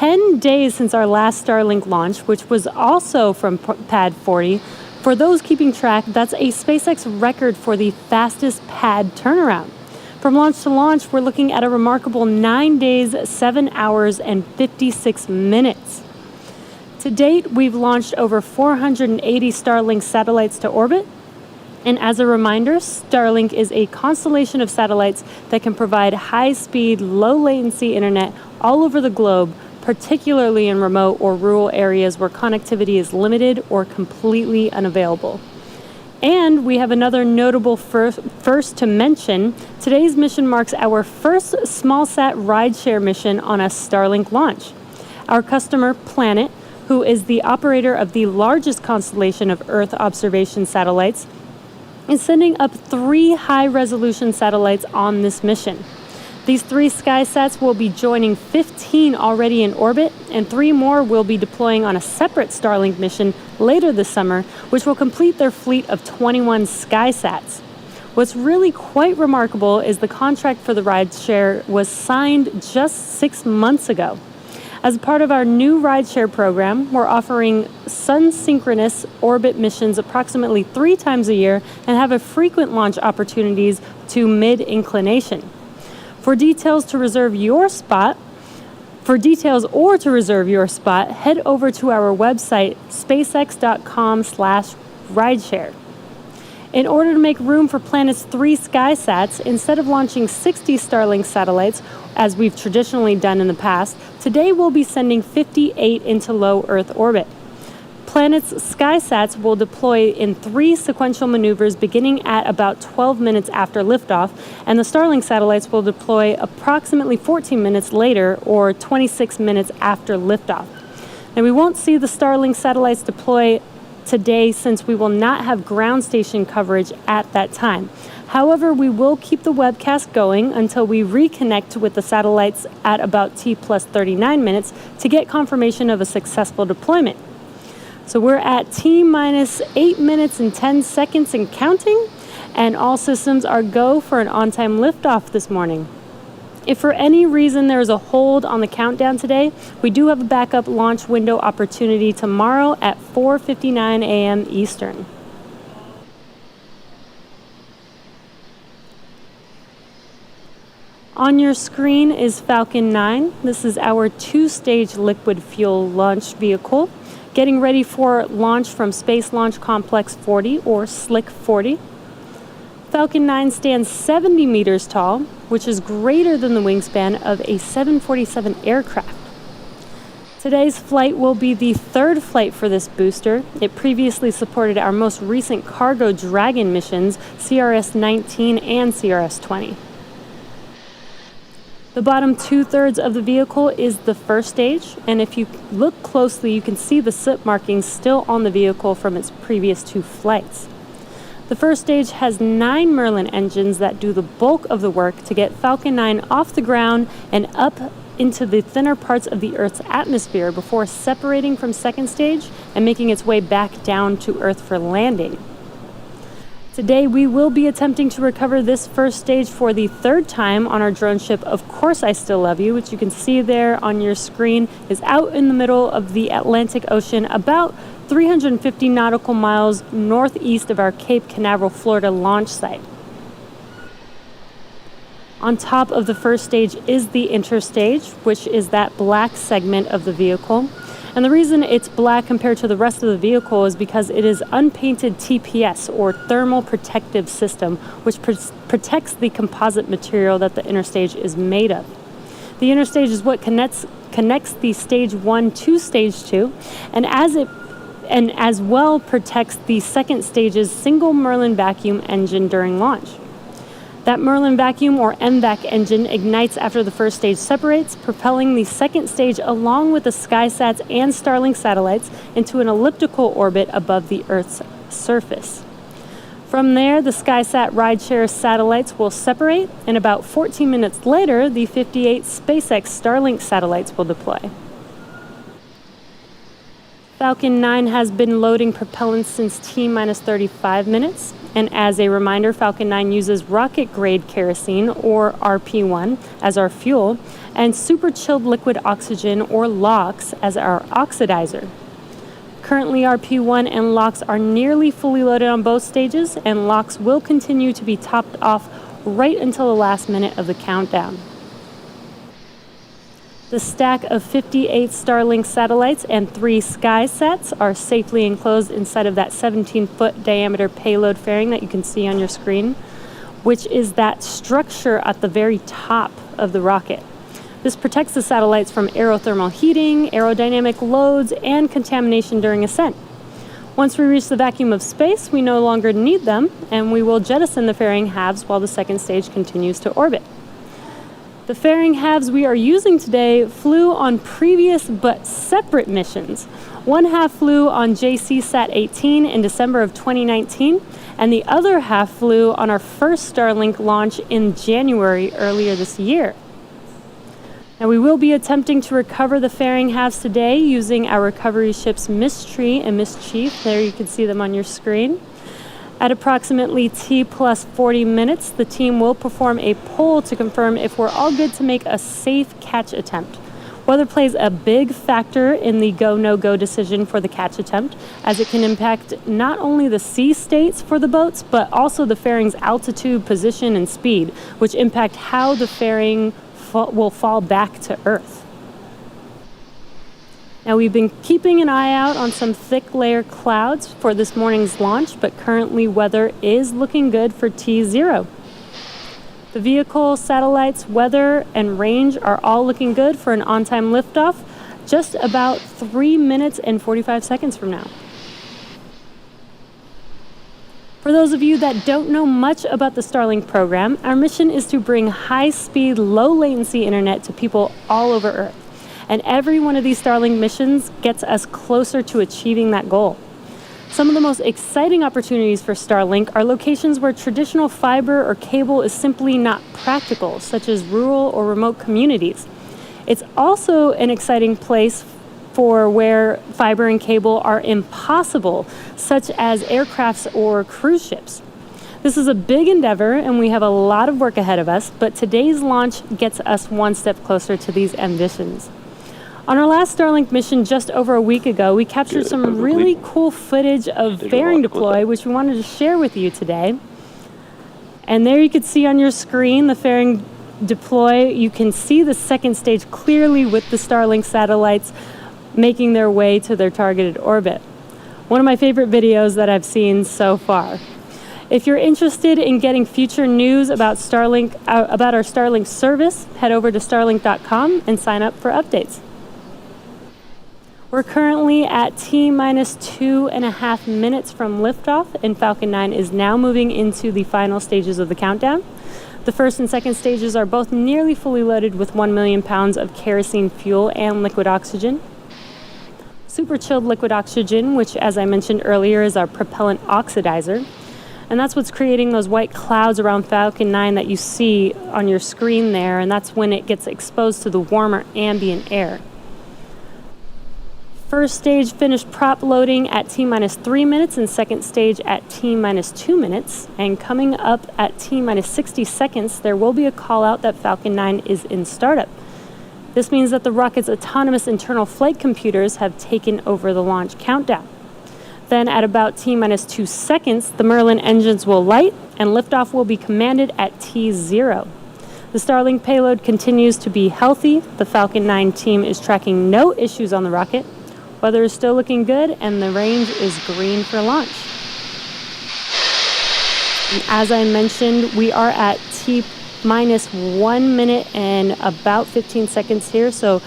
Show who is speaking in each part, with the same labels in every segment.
Speaker 1: 10 days since our last Starlink launch, which was also from Pad 40. For those keeping track, that's a SpaceX record for the fastest pad turnaround. From launch to launch, we're looking at a remarkable 9 days, 7 hours, and 56 minutes. To date, we've launched over 480 Starlink satellites to orbit. And as a reminder, Starlink is a constellation of satellites that can provide high-speed, low-latency internet all over the globe, particularly in remote or rural areas where connectivity is limited or completely unavailable. And we have another notable first to mention. Today's mission marks our first smallsat rideshare mission on a Starlink launch. Our customer, Planet, who is the operator of the largest constellation of Earth observation satellites, is sending up 3 high-resolution satellites on this mission. These 3 SkySats will be joining 15 already in orbit, and 3 more will be deploying on a separate Starlink mission later this summer, which will complete their fleet of 21 SkySats. What's really quite remarkable is the contract for the rideshare was signed just 6 months ago. As part of our new rideshare program, we're offering sun-synchronous orbit missions approximately 3 times a year and have a frequent launch opportunities to mid-inclination. For details or to reserve your spot, head over to our website, spacex.com/rideshare. In order to make room for Planet's 3 SkySats, instead of launching 60 Starlink satellites, as we've traditionally done in the past, today we'll be sending 58 into low Earth orbit. Planet's SkySats will deploy in 3 sequential maneuvers beginning at about 12 minutes after liftoff, and the Starlink satellites will deploy approximately 14 minutes later, or 26 minutes after liftoff. Now, we won't see the Starlink satellites deploy today since we will not have ground station coverage at that time. However, we will keep the webcast going until we reconnect with the satellites at about T+39 minutes to get confirmation of a successful deployment. So we're at T-8 minutes and 10 seconds and counting, and all systems are go for an on-time liftoff this morning. If for any reason there is a hold on the countdown today, we do have a backup launch window opportunity tomorrow at 4:59 a.m. Eastern. On your screen is Falcon 9. This is our 2-stage liquid fuel launch vehicle, getting ready for launch from Space Launch Complex 40, or SLC 40. Falcon 9 stands 70 meters tall, which is greater than the wingspan of a 747 aircraft. Today's flight will be the 3rd flight for this booster. It previously supported our most recent cargo Dragon missions, CRS-19 and CRS-20. The bottom 2/3 of the vehicle is the first stage, and if you look closely, you can see the soot markings still on the vehicle from its previous 2 flights. The first stage has 9 Merlin engines that do the bulk of the work to get Falcon 9 off the ground and up into the thinner parts of the Earth's atmosphere before separating from second stage and making its way back down to Earth for landing. Today, we will be attempting to recover this first stage for the 3rd time on our drone ship, Of Course I Still Love You, which you can see there on your screen is out in the middle of the Atlantic Ocean, about 350 nautical miles northeast of our Cape Canaveral, Florida launch site. On top of the first stage is the interstage, which is that black segment of the vehicle. And the reason it's black compared to the rest of the vehicle is because it is unpainted TPS, or thermal protective system, which protects the composite material that the interstage is made of. The interstage is what connects the stage 1 to stage 2, and as well protects the second stage's single Merlin vacuum engine during launch. That Merlin vacuum, or MVAC engine, ignites after the first stage separates, propelling the second stage along with the SkySats and Starlink satellites into an elliptical orbit above the Earth's surface. From there, the SkySat rideshare satellites will separate, and about 14 minutes later, the 58 SpaceX Starlink satellites will deploy. Falcon 9 has been loading propellant since T-35 minutes. And as a reminder, Falcon 9 uses rocket-grade kerosene, or RP1, as our fuel, and super chilled liquid oxygen, or LOX, as our oxidizer. Currently, our P1 and LOX are nearly fully loaded on both stages, and LOX will continue to be topped off right until the last minute of the countdown. The stack of 58 Starlink satellites and 3 SkySats are safely enclosed inside of that 17-foot diameter payload fairing that you can see on your screen, which is that structure at the very top of the rocket. This protects the satellites from aerothermal heating, aerodynamic loads, and contamination during ascent. Once we reach the vacuum of space, we no longer need them, and we will jettison the fairing halves while the second stage continues to orbit. The fairing halves we are using today flew on previous but separate missions. One half flew on JCSat-18 in December of 2019, and the other half flew on our first Starlink launch in January earlier this year. Now, we will be attempting to recover the fairing halves today using our recovery ships Mystery and Mischief. There you can see them on your screen. At approximately T plus 40 minutes, the team will perform a poll to confirm if we're all good to make a safe catch attempt. Weather plays a big factor in the go, no-go decision for the catch attempt, as it can impact not only the sea states for the boats, but also the fairing's altitude, position, and speed, which impact how the fairing will fall back to Earth. Now, we've been keeping an eye out on some thick layer clouds for this morning's launch, but currently weather is looking good for T0. The vehicle, satellites, weather, and range are all looking good for an on-time liftoff just about 3 minutes and 45 seconds from now. For those of you that don't know much about the Starlink program, our mission is to bring high-speed, low-latency internet to people all over Earth. And every one of these Starlink missions gets us closer to achieving that goal. Some of the most exciting opportunities for Starlink are locations where traditional fiber or cable is simply not practical, such as rural or remote communities. It's also an exciting place for where fiber and cable are impossible, such as aircrafts or cruise ships. This is a big endeavor, and we have a lot of work ahead of us, but today's launch gets us one step closer to these ambitions. On our last Starlink mission just over a week ago, we captured some really cool footage of fairing deploy, which we wanted to share with you today. And there you can see on your screen the fairing deploy. You can see the second stage clearly with the Starlink satellites making their way to their targeted orbit. One of my favorite videos that I've seen so far. If you're interested in getting future news about Starlink, about our Starlink service, head over to starlink.com and sign up for updates. We're currently at T minus 2.5 minutes from liftoff, and Falcon 9 is now moving into the final stages of the countdown. The first and second stages are both nearly fully loaded with 1 million pounds of kerosene fuel and liquid oxygen. Super chilled liquid oxygen, which, as I mentioned earlier, is our propellant oxidizer. And that's what's creating those white clouds around Falcon 9 that you see on your screen there, and that's when it gets exposed to the warmer ambient air. First stage finished prop loading at T minus 3 minutes, and second stage at T minus 2 minutes. And coming up at T minus 60 seconds, there will be a call out that Falcon 9 is in startup. This means that the rocket's autonomous internal flight computers have taken over the launch countdown. Then at about T minus 2 seconds, the Merlin engines will light and liftoff will be commanded at T0. The Starlink payload continues to be healthy. The Falcon 9 team is tracking no issues on the rocket. Weather is still looking good, and the range is green for launch. And as I mentioned, we are at T minus 1 minute and about 15 seconds here. So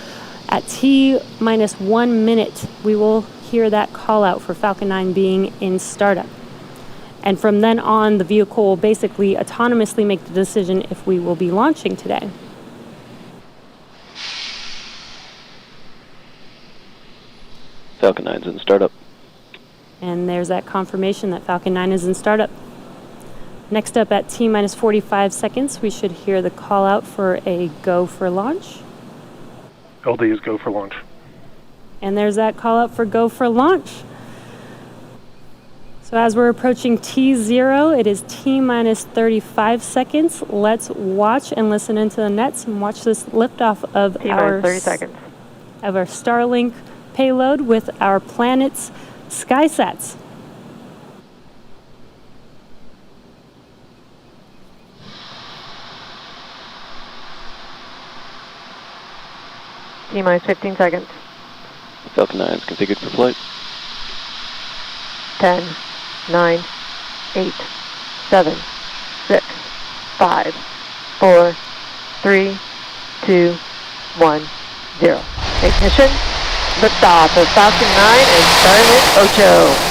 Speaker 1: at T minus 1 minute, we will hear that call out for Falcon 9 being in startup. And from then on, the vehicle will basically autonomously make the decision if we will be launching today.
Speaker 2: Falcon 9's in startup.
Speaker 1: And there's that confirmation that Falcon 9 is in startup. Next up at T minus 45 seconds, we should hear the call out for a go for launch.
Speaker 3: LD is go for launch.
Speaker 1: And there's that call out for go for launch. So as we're approaching T0, it is T minus 35 seconds. Let's watch and listen into the nets and watch this liftoff of
Speaker 4: T-minus 30 seconds.
Speaker 1: Of our Starlink payload with our planet's SkySats.
Speaker 4: T-minus 15 seconds.
Speaker 2: Falcon 9 is configured for flight.
Speaker 4: 10, 9, 8, 7, 6, 5, 4, 3, 2, 1, 0. Ignition. Liftoff of Falcon 9 and Starlink 8.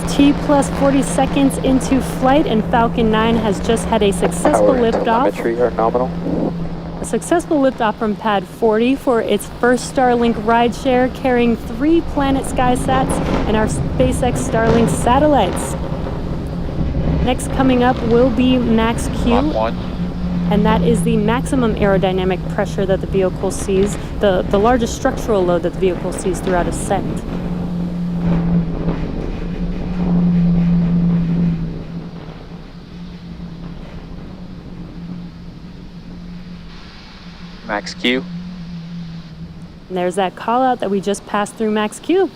Speaker 1: T plus 40 seconds into flight, and Falcon 9 has just had a successful liftoff.
Speaker 5: Telemetry are nominal.
Speaker 1: A successful liftoff from Pad 40 for its first Starlink rideshare, carrying 3 Planet SkySats and our SpaceX Starlink Satellites. Next coming up will be Max Q, and that is the maximum aerodynamic pressure that the vehicle sees, the largest structural load that the vehicle sees throughout ascent.
Speaker 5: Max Q.
Speaker 1: And there's that call out that we just passed through Max Q.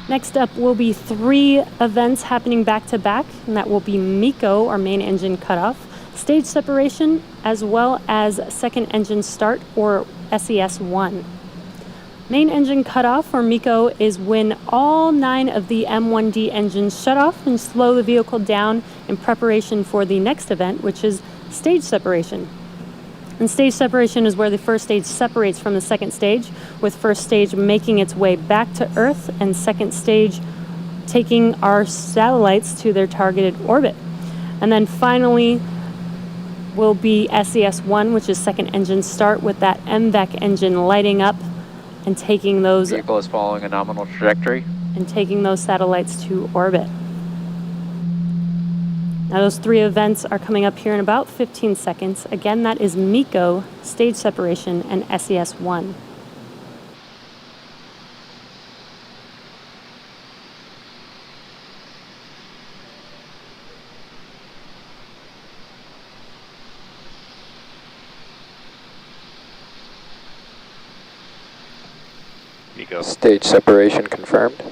Speaker 1: Next up will be 3 events happening back to back, and that will be MECO, or main engine cutoff, stage separation, as well as second engine start, or SES-1. Main engine cutoff, or MECO, is when all 9 of the M1D engines shut off and slow the vehicle down in preparation for the next event, which is stage separation. And stage separation is where the first stage separates from the second stage, with first stage making its way back to Earth and second stage taking our satellites to their targeted orbit. And then finally will be SES-1, which is second engine start, with that MVAC engine lighting up and taking those
Speaker 5: Vehicle is following a nominal trajectory.
Speaker 1: and taking those satellites to orbit. Now those 3 events are coming up here in about 15 seconds. Again, that is MECO, stage separation, and SES-1.
Speaker 2: MECO.
Speaker 5: Stage separation confirmed.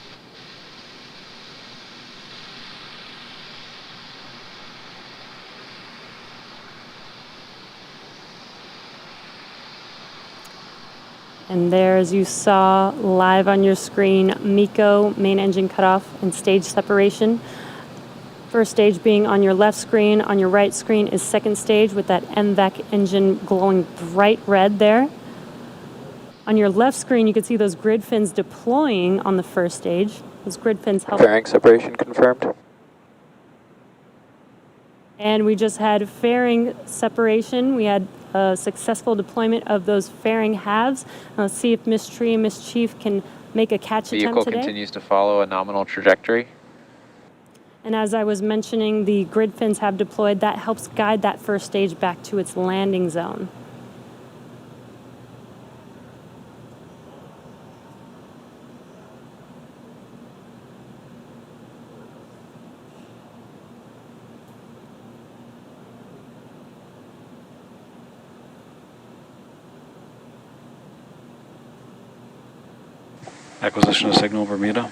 Speaker 1: And there, as you saw live on your screen, MECO, main engine cutoff, and stage separation. First stage being on your left screen. On your right screen is second stage with that MVAC engine glowing bright red there. On your left screen, you can see those grid fins deploying on the first stage. Those grid fins help.
Speaker 5: Fairing separation confirmed.
Speaker 1: And we just had fairing separation. We had a successful deployment of those fairing halves. Let's see if Miss Tree and Miss Chief can make a catch attempt
Speaker 5: Vehicle
Speaker 1: today.
Speaker 5: continues to follow a nominal trajectory.
Speaker 1: And as I was mentioning, the grid fins have deployed. That helps guide that first stage back to its landing zone.
Speaker 3: Acquisition of signal, Bermuda.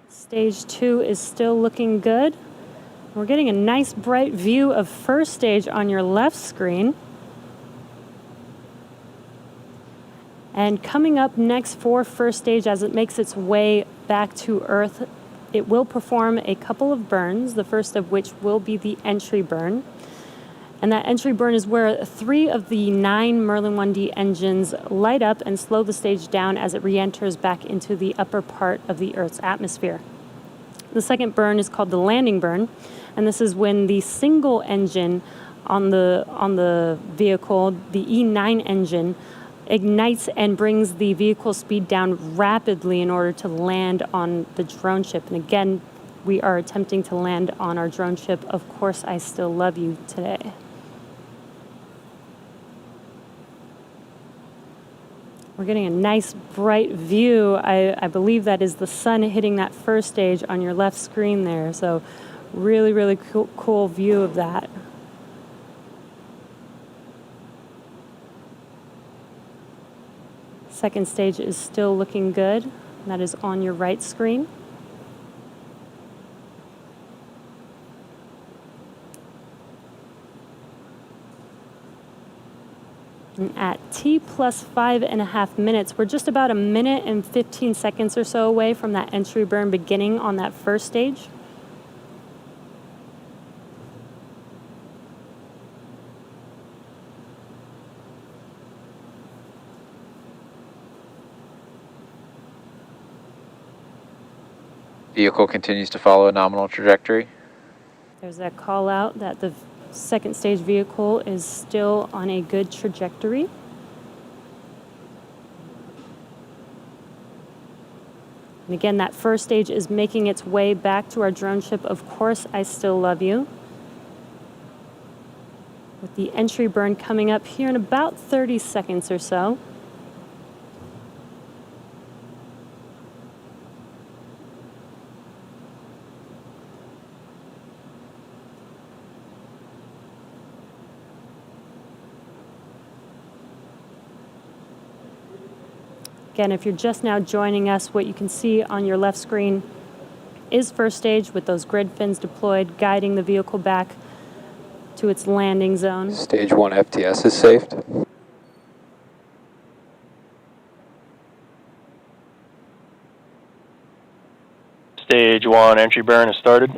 Speaker 1: Stage 2 is still looking good. We're getting a nice bright view of first stage on your left screen. And coming up next for first stage as it makes its way back to Earth It will perform a couple of burns, the first of which will be the entry burn. And that entry burn is where 3 of the 9 Merlin 1D engines light up and slow the stage down as it re-enters back into the upper part of the Earth's atmosphere. The second burn is called the landing burn, and this is when the single engine on the vehicle, the E9 engine, ignites and brings the vehicle speed down rapidly in order to land on the drone ship. And again, we are attempting to land on our drone ship, Of Course I Still Love You, today. We're getting a nice bright view. I believe that is the sun hitting that first stage on your left screen there. So really, really cool view of that. Second stage is still looking good. That is on your right screen. And at T plus 5.5 minutes, we're just about 1 minute and 15 seconds or so away from that entry burn beginning on that first stage.
Speaker 5: Vehicle continues to follow a nominal trajectory.
Speaker 1: There's that call out that the second stage vehicle is still on a good trajectory. And again, that first stage is making its way back to our drone ship, Of Course I Still Love You, with the entry burn coming up here in about 30 seconds or so. Again, if you're just now joining us, what you can see on your left screen is first stage with those grid fins deployed, guiding the vehicle back to its landing zone.
Speaker 5: Stage 1 FTS is saved.
Speaker 2: Stage 1 entry burn has started.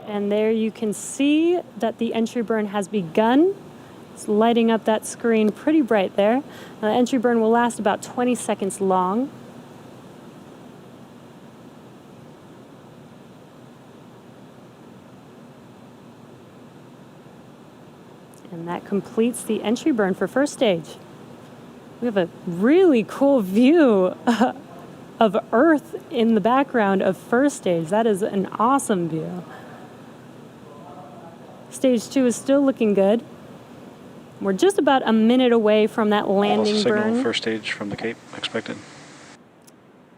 Speaker 1: And there you can see that the entry burn has begun. It's lighting up that screen pretty bright there. The entry burn will last about 20 seconds long. And that completes the entry burn for first stage. We have a really cool view of Earth in the background of first stage. That is an awesome view. Stage 2 is still looking good. We're just about 1 minute away from that landing
Speaker 3: Signal
Speaker 1: burn.
Speaker 3: first stage from the Cape expected.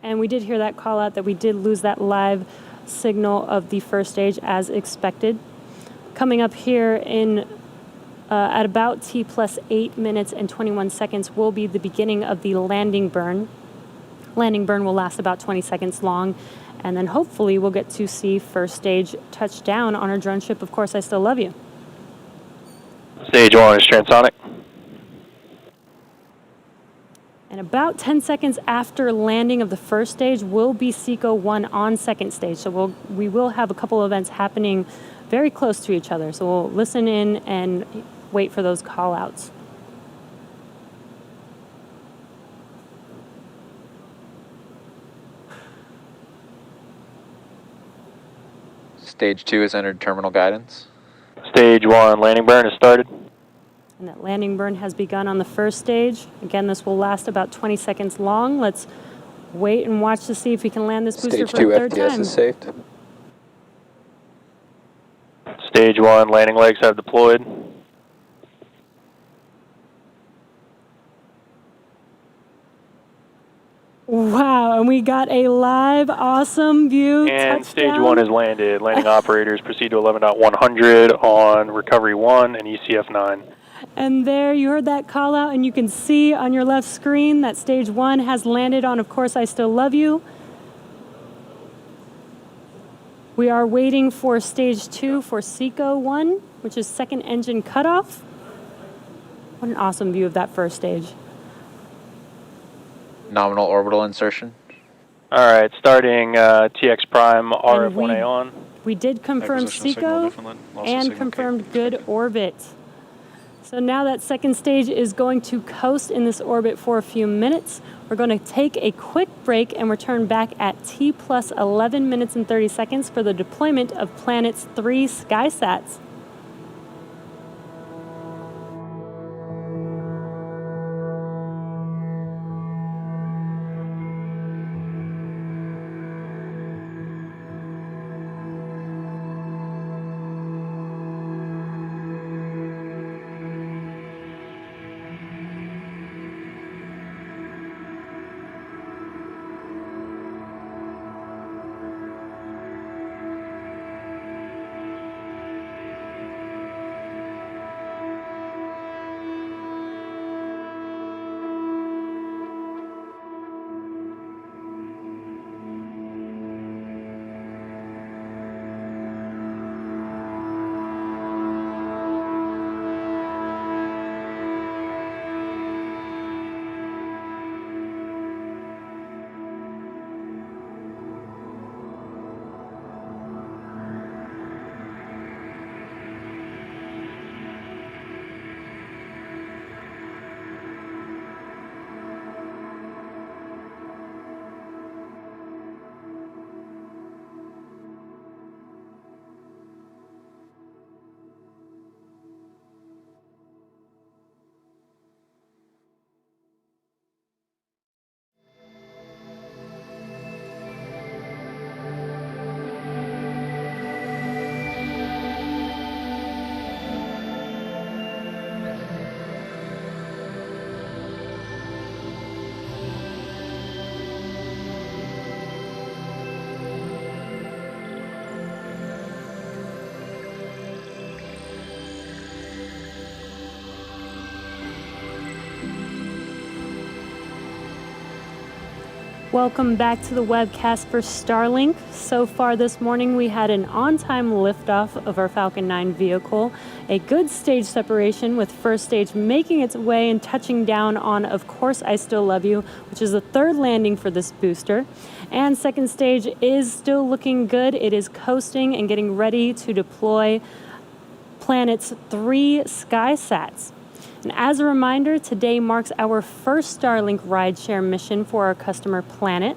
Speaker 1: And we did hear that call out that we did lose that live signal of the first stage as expected. Coming up here in at about T plus 8 minutes and 21 seconds will be the beginning of the landing burn. Landing burn will last about 20 seconds long, and then hopefully we'll get to see first stage touch down on our drone ship, Of Course I Still Love You.
Speaker 2: Stage 1 is transonic.
Speaker 1: And about 10 seconds after landing of the first stage will be SECO 1 on second stage. So we will have a couple of events happening very close to each other. So we'll listen in and wait for those call outs.
Speaker 5: Stage 2 has entered terminal guidance.
Speaker 2: Stage 1 landing burn has started.
Speaker 1: And that landing burn has begun on the first stage. Again, this will last about 20 seconds long. Let's wait and watch to see if we can land this booster
Speaker 5: Stage
Speaker 1: for
Speaker 5: 2
Speaker 1: a third
Speaker 5: FTS
Speaker 1: time.
Speaker 5: is saved.
Speaker 2: Stage 1 landing legs have deployed.
Speaker 1: Wow, and we got a live, awesome view.
Speaker 2: And
Speaker 1: touchdown.
Speaker 2: stage 1 is landed. Landing operators proceed to 11.100 on recovery 1 and ECF 9.
Speaker 1: And there you heard that call out, and you can see on your left screen that stage 1 has landed on Of Course I Still Love You. We are waiting for stage 2 for SECO 1, which is second engine cutoff. What an awesome view of that first stage.
Speaker 5: Nominal orbital insertion.
Speaker 2: All right, starting TX Prime
Speaker 1: And
Speaker 2: RF1A on.
Speaker 1: we did confirm
Speaker 3: Acquisition signal
Speaker 1: SECO
Speaker 3: definite. Loss of
Speaker 1: and
Speaker 3: signal
Speaker 1: confirmed
Speaker 3: Cape
Speaker 1: good
Speaker 3: expected.
Speaker 1: orbit. So now that second stage is going to coast in this orbit for a few minutes. We're going to take a quick break and return back at T plus 11 minutes and 30 seconds for the deployment of Planet's 3 SkySats. Welcome back to the webcast for Starlink. So far this morning we had an on-time liftoff of our Falcon 9 vehicle, a good stage separation with first stage making its way and touching down on Of Course I Still Love You, which is the third landing for this booster. And second stage is still looking good. It is coasting and getting ready to deploy Planet's 3 SkySats. And as a reminder, today marks our first Starlink rideshare mission for our customer Planet.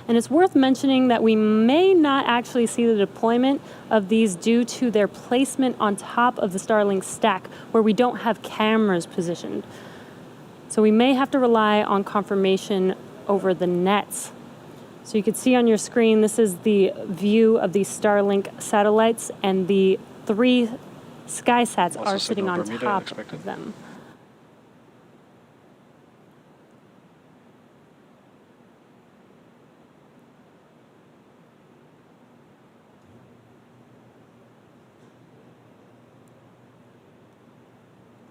Speaker 1: And it's worth mentioning that we may not actually see the deployment of these due to their placement on top of the Starlink stack where we don't have cameras positioned. So we may have to rely on confirmation over the nets. So you can see on your screen, this is the view of the Starlink satellites, and the 3 SkySats
Speaker 3: Loss
Speaker 1: are
Speaker 3: of
Speaker 1: sitting
Speaker 3: signal
Speaker 1: on
Speaker 3: Bermuda
Speaker 1: top
Speaker 3: expected.
Speaker 1: of them.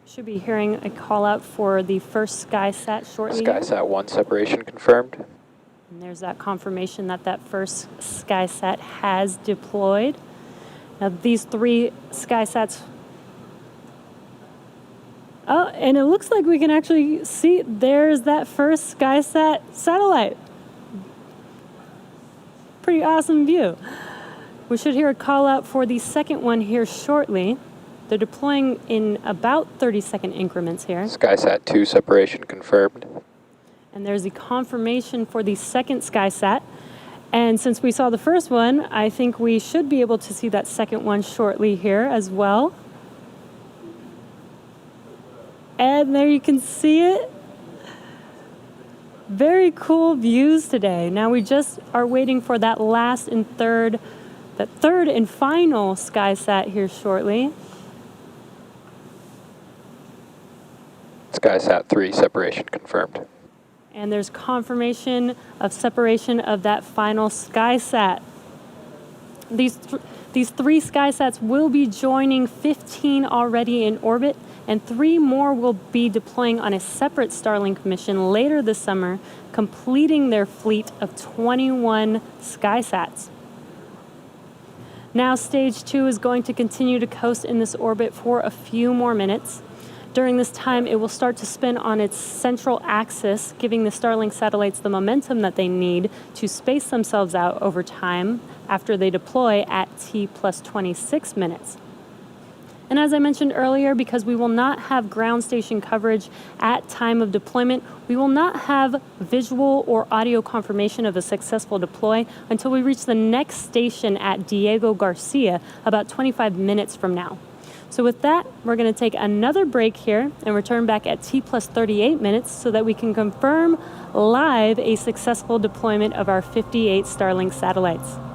Speaker 1: Should be hearing a call out for the first SkySat shortly. here.
Speaker 5: SkySat 1 separation confirmed.
Speaker 1: And there's that confirmation that that first SkySat has deployed. Now these 3 SkySats. Oh, and it looks like we can actually see there's that first SkySat satellite. Pretty awesome view. We should hear a call out for the second one here shortly. They're deploying in about 30-second increments here.
Speaker 5: SkySat 2 separation confirmed.
Speaker 1: And there's the confirmation for the second SkySat. And since we saw the first one, I think we should be able to see that second one shortly here as well. And there you can see it. Very cool views today. Now we just are waiting for that third and final SkySat here shortly.
Speaker 5: SkySat 3 separation confirmed.
Speaker 1: And there's confirmation of separation of that final SkySat. These 3 SkySats will be joining 15 already in orbit, and 3 more will be deploying on a separate Starlink mission later this summer, completing their fleet of 21 SkySats. Now, stage 2 is going to continue to coast in this orbit for a few more minutes. During this time, it will start to spin on its central axis, giving the Starlink satellites the momentum that they need to space themselves out over time after they deploy at T plus 26 minutes. And as I mentioned earlier, because we will not have ground station coverage at time of deployment, we will not have visual or audio confirmation of a successful deploy until we reach the next station at Diego Garcia about 25 minutes from now. So with that, we're going to take another break here and return back at T plus 38 minutes so that we can confirm live a successful deployment of our 58 Starlink satellites.